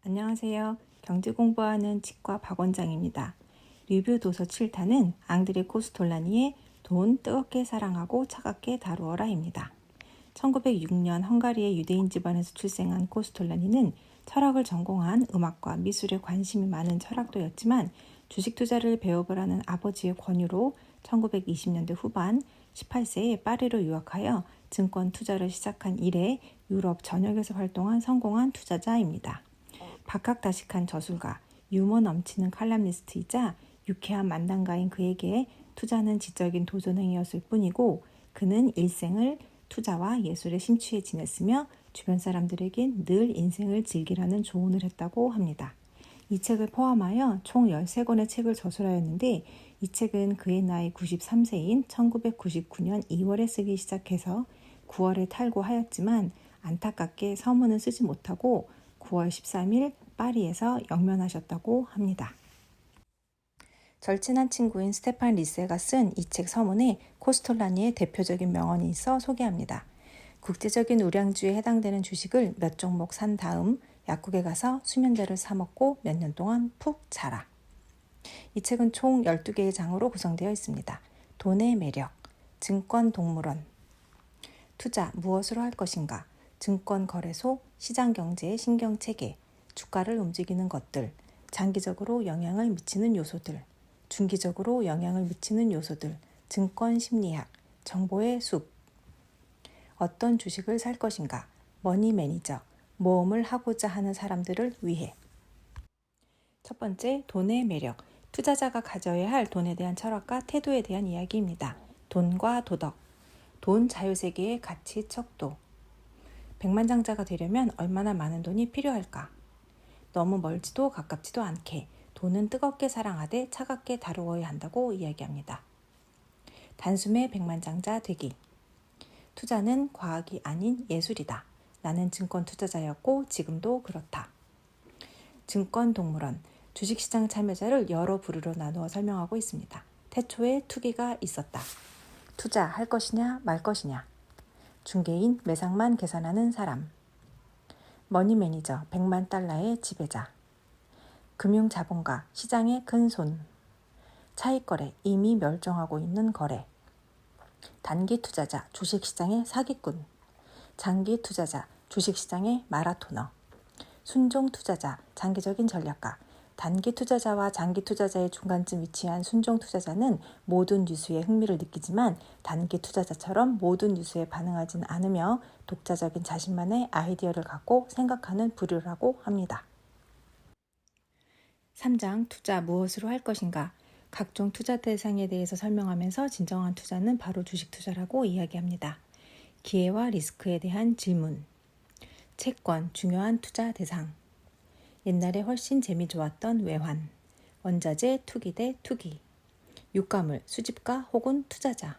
안녕하세요. 경제 공부하는 치과 박 원장입니다. 리뷰 도서 7탄은 앙드레 코스톨라니의 돈 뜨겁게 사랑하고 차갑게 다루어라입니다. 1906년 헝가리의 유대인 집안에서 출생한 코스톨라니는 철학을 전공한 음악과 미술에 관심이 많은 철학도였지만 주식 투자를 배워보라는 아버지의 권유로 1920년대 후반 18세에 파리로 유학하여 증권 투자를 시작한 이래 유럽 전역에서 활동한 성공한 투자자입니다. 박학다식한 저술가, 유머 넘치는 칼럼니스트이자 유쾌한 만담가인 그에게 투자는 지적인 도전행위였을 뿐이고 그는 일생을 투자와 예술에 심취해 지냈으며 주변 사람들에겐 늘 인생을 즐기라는 조언을 했다고 합니다. 이 책을 포함하여 총 13권의 책을 저술하였는데 이 책은 그의 나이 93세인 1999년 2월에 쓰기 시작해서 9월에 탈고하였지만 안타깝게 서문을 쓰지 못하고 9월 13일 파리에서 영면하셨다고 합니다. 절친한 친구인 스테판 리세가 쓴 이 책 서문에 코스톨라니의 대표적인 명언이 있어 소개합니다. 국제적인 우량주에 해당되는 주식을 몇 종목 산 다음 약국에 가서 수면제를 사 먹고 몇 년 동안 푹 자라. 이 책은 총 12개의 장으로 구성되어 있습니다. 돈의 매력, 증권 동물원, 투자 무엇으로 할 것인가, 증권거래소, 시장경제의 신경체계, 주가를 움직이는 것들, 장기적으로 영향을 미치는 요소들, 중기적으로 영향을 미치는 요소들, 증권심리학, 정보의 숲, 어떤 주식을 살 것인가, 머니 매니저, 모험을 하고자 하는 사람들을 위해. 첫 번째, 돈의 매력, 투자자가 가져야 할 돈에 대한 철학과 태도에 대한 이야기입니다. 돈과 도덕, 돈 자유세계의 가치 척도, 백만장자가 되려면 얼마나 많은 돈이 필요할까? 너무 멀지도 가깝지도 않게 돈은 뜨겁게 사랑하되 차갑게 다루어야 한다고 이야기합니다. 단숨에 백만장자 되기. 투자는 과학이 아닌 예술이다. 나는 증권 투자자였고 지금도 그렇다. 증권 동물원, 주식시장 참여자를 여러 부류로 나누어 설명하고 있습니다. 태초에 투기가 있었다. 투자할 것이냐 말 것이냐. 중개인 매상만 계산하는 사람. 머니 매니저 100만 달러의 지배자. 금융자본가 시장의 큰손. 차익거래 이미 멸종하고 있는 거래. 단기 투자자 주식시장의 사기꾼. 장기 투자자 주식시장의 마라토너. 순종 투자자 장기적인 전략가. 단기 투자자와 장기 투자자의 중간쯤 위치한 순종 투자자는 모든 뉴스에 흥미를 느끼지만 단기 투자자처럼 모든 뉴스에 반응하진 않으며 독자적인 자신만의 아이디어를 갖고 생각하는 부류라고 합니다. 3장 투자 무엇으로 할 것인가? 각종 투자 대상에 대해서 설명하면서 진정한 투자는 바로 주식 투자라고 이야기합니다. 기회와 리스크에 대한 질문. 채권 중요한 투자 대상. 옛날에 훨씬 재미 좋았던 외환, 원자재 투기 대 투기, 유가물 수집가 혹은 투자자,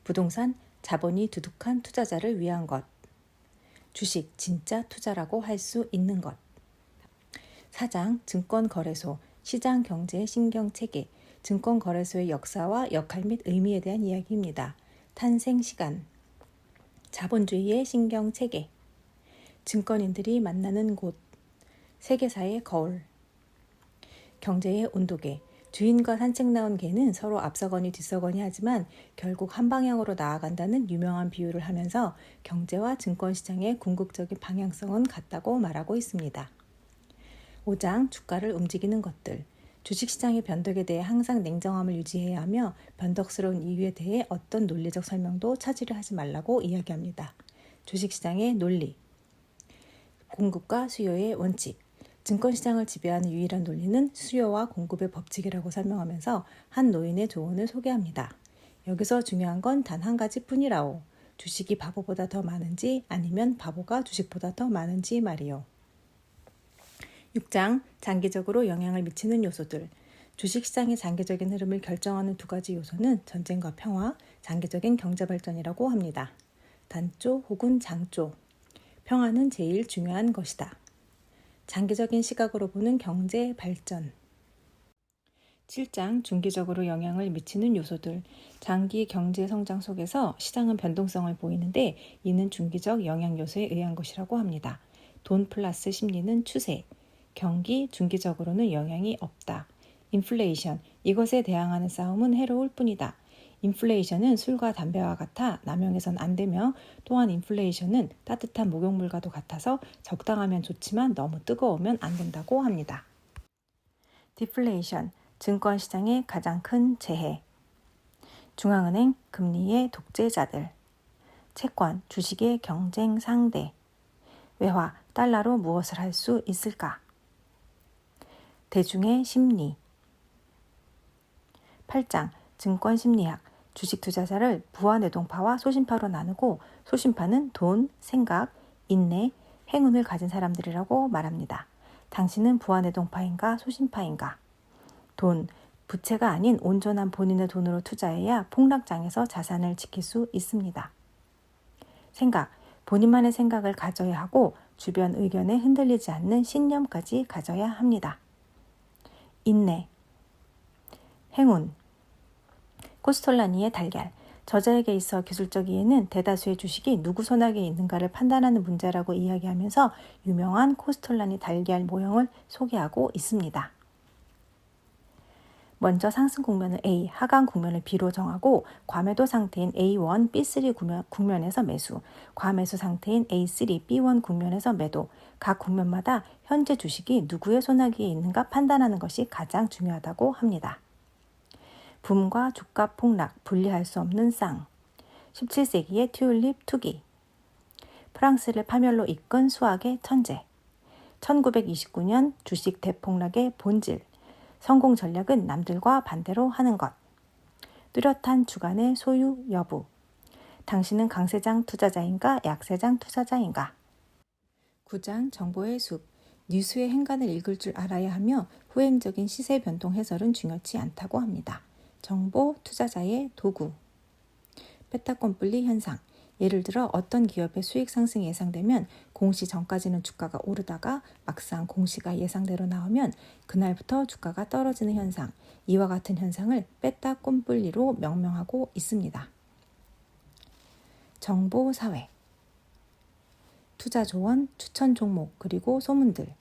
부동산 자본이 두둑한 투자자를 위한 것, 주식 진짜 투자라고 할 수 있는 것. 4장 증권거래소, 시장경제의 신경체계, 증권거래소의 역사와 역할 및 의미에 대한 이야기입니다. 탄생시간, 자본주의의 신경체계, 증권인들이 만나는 곳, 세계사의 거울, 경제의 온도계, 주인과 산책 나온 개는 서로 앞서거니 뒤서거니 하지만 결국 한 방향으로 나아간다는 유명한 비유를 하면서 경제와 증권시장의 궁극적인 방향성은 같다고 말하고 있습니다. 5장 주가를 움직이는 것들, 주식시장의 변덕에 대해 항상 냉정함을 유지해야 하며 변덕스러운 이유에 대해 어떤 논리적 설명도 찾으려 하지 말라고 이야기합니다. 주식시장의 논리, 공급과 수요의 원칙, 증권시장을 지배하는 유일한 논리는 수요와 공급의 법칙이라고 설명하면서 한 노인의 조언을 소개합니다. 여기서 중요한 건 단 한 가지 뿐이라오. 주식이 바보보다 더 많은지 아니면 바보가 주식보다 더 많은지 말이요. 6장 장기적으로 영향을 미치는 요소들. 주식시장의 장기적인 흐름을 결정하는 두 가지 요소는 전쟁과 평화, 장기적인 경제발전이라고 합니다. 단조 혹은 장조. 평화는 제일 중요한 것이다. 장기적인 시각으로 보는 경제 발전. 7장 중기적으로 영향을 미치는 요소들. 장기 경제 성장 속에서 시장은 변동성을 보이는데 이는 중기적 영향 요소에 의한 것이라고 합니다. 돈 플러스 심리는 추세, 경기, 중기적으로는 영향이 없다. 인플레이션, 이것에 대항하는 싸움은 해로울 뿐이다. 인플레이션은 술과 담배와 같아 남용해선 안 되며 또한 인플레이션은 따뜻한 목욕물과도 같아서 적당하면 좋지만 너무 뜨거우면 안 된다고 합니다. 디플레이션, 증권시장의 가장 큰 재해. 중앙은행, 금리의 독재자들. 채권, 주식의 경쟁 상대. 외화, 달러로 무엇을 할 수 있을까? 대중의 심리. 8장, 증권심리학. 주식 투자자를 부하뇌동파와 소신파로 나누고 소신파는 돈, 생각, 인내, 행운을 가진 사람들이라고 말합니다. 당신은 부하뇌동파인가 소신파인가? 돈, 부채가 아닌 온전한 본인의 돈으로 투자해야 폭락장에서 자산을 지킬 수 있습니다. 생각, 본인만의 생각을 가져야 하고 주변 의견에 흔들리지 않는 신념까지 가져야 합니다. 인내, 행운. 코스톨라니의 달걀. 저자에게 있어 기술적 이해는 대다수의 주식이 누구 손아귀에 있는가를 판단하는 문제라고 이야기하면서 유명한 코스톨라니 달걀 모형을 소개하고 있습니다. 먼저 상승 국면을 A, 하강 국면을 B로 정하고 과매도 상태인 A1, B3 국면에서 매수, 과매수 상태인 A3, B1 국면에서 매도, 각 국면마다 현재 주식이 누구의 손아귀에 있는가 판단하는 것이 가장 중요하다고 합니다. 붐과 주가 폭락, 분리할 수 없는 쌍. 17세기의 튤립 투기. 프랑스를 파멸로 이끈 수학의 천재. 1929년 주식 대폭락의 본질. 성공 전략은 남들과 반대로 하는 것. 뚜렷한 주관의 소유 여부. 당신은 강세장 투자자인가 약세장 투자자인가? 9장 정보의 숲. 뉴스의 행간을 읽을 줄 알아야 하며 후행적인 시세 변동 해설은 중요치 않다고 합니다. 정보 투자자의 도구. 페타꼼플리 현상. 예를 들어 어떤 기업의 수익 상승이 예상되면 공시 전까지는 주가가 오르다가 막상 공시가 예상대로 나오면 그날부터 주가가 떨어지는 현상. 이와 같은 현상을 페타꼼플리로 명명하고 있습니다. 정보 사회. 투자 조언, 추천 종목, 그리고 소문들.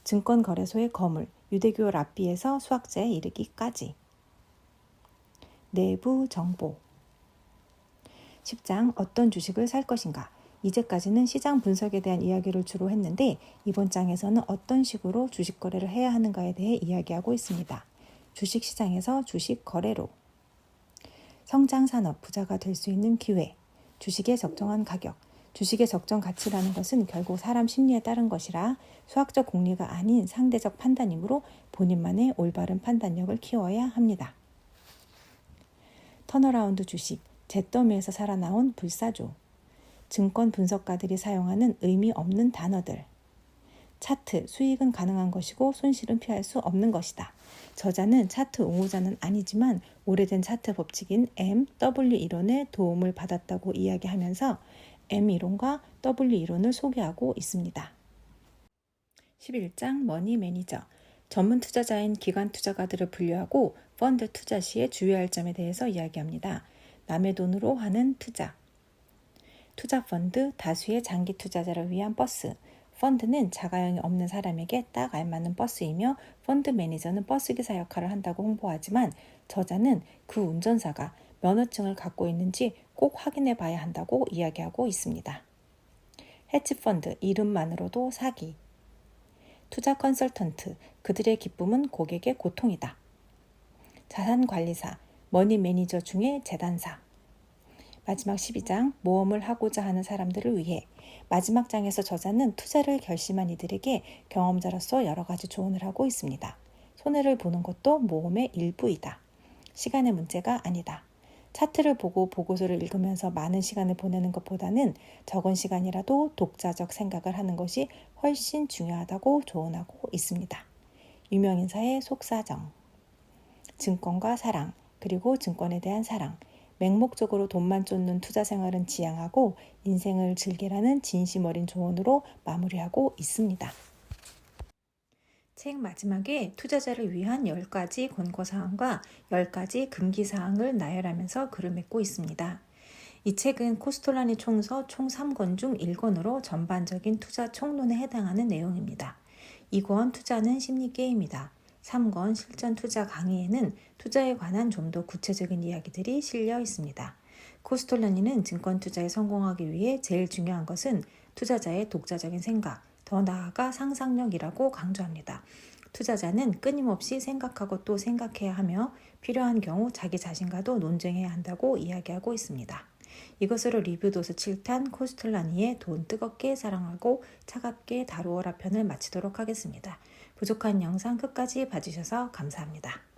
증권거래소의 거물, 유대교 랍비에서 수학자에 이르기까지. 내부 정보. 10장 어떤 주식을 살 것인가. 이제까지는 시장 분석에 대한 이야기를 주로 했는데 이번 장에서는 어떤 식으로 주식 거래를 해야 하는가에 대해 이야기하고 있습니다. 주식시장에서 주식 거래로. 성장산업, 부자가 될 수 있는 기회. 주식의 적정한 가격. 주식의 적정 가치라는 것은 결국 사람 심리에 따른 것이라 수학적 공리가 아닌 상대적 판단이므로 본인만의 올바른 판단력을 키워야 합니다. 턴어라운드 주식, 잿더미에서 살아나온 불사조. 증권 분석가들이 사용하는 의미 없는 단어들. 차트, 수익은 가능한 것이고 손실은 피할 수 없는 것이다. 저자는 차트 옹호자는 아니지만 오래된 차트 법칙인 M, W 이론의 도움을 받았다고 이야기하면서 M 이론과 W 이론을 소개하고 있습니다. 11장 머니 매니저. 전문 투자자인 기관 투자가들을 분류하고 펀드 투자 시에 주의할 점에 대해서 이야기합니다. 남의 돈으로 하는 투자. 투자 펀드, 다수의 장기 투자자를 위한 버스. 펀드는 자가용이 없는 사람에게 딱 알맞는 버스이며 펀드 매니저는 버스기사 역할을 한다고 홍보하지만 저자는 그 운전사가 면허증을 갖고 있는지 꼭 확인해 봐야 한다고 이야기하고 있습니다. 해치펀드, 이름만으로도 사기. 투자 컨설턴트, 그들의 기쁨은 고객의 고통이다. 자산관리사, 머니 매니저 중에 재단사. 마지막 12장, 모험을 하고자 하는 사람들을 위해. 마지막 장에서 저자는 투자를 결심한 이들에게 경험자로서 여러 가지 조언을 하고 있습니다. 손해를 보는 것도 모험의 일부이다. 시간의 문제가 아니다. 차트를 보고 보고서를 읽으면서 많은 시간을 보내는 것보다는 적은 시간이라도 독자적 생각을 하는 것이 훨씬 중요하다고 조언하고 있습니다. 유명인사의 속사정. 증권과 사랑, 그리고 증권에 대한 사랑. 맹목적으로 돈만 쫓는 투자 생활은 지양하고 인생을 즐기라는 진심 어린 조언으로 마무리하고 있습니다. 책 마지막에 투자자를 위한 10가지 권고사항과 10가지 금기사항을 나열하면서 글을 맺고 있습니다. 이 책은 코스톨라니 총서 총 3권 중 1권으로 전반적인 투자 총론에 해당하는 내용입니다. 2권 투자는 심리 게임이다. 3권 실전 투자 강의에는 투자에 관한 좀 더 구체적인 이야기들이 실려 있습니다. 코스톨라니는 증권 투자에 성공하기 위해 제일 중요한 것은 투자자의 독자적인 생각, 더 나아가 상상력이라고 강조합니다. 투자자는 끊임없이 생각하고 또 생각해야 하며 필요한 경우 자기 자신과도 논쟁해야 한다고 이야기하고 있습니다. 이것으로 리뷰도서 7탄 코스톨라니의 돈 뜨겁게 사랑하고 차갑게 다루어라 편을 마치도록 하겠습니다. 부족한 영상 끝까지 봐주셔서 감사합니다.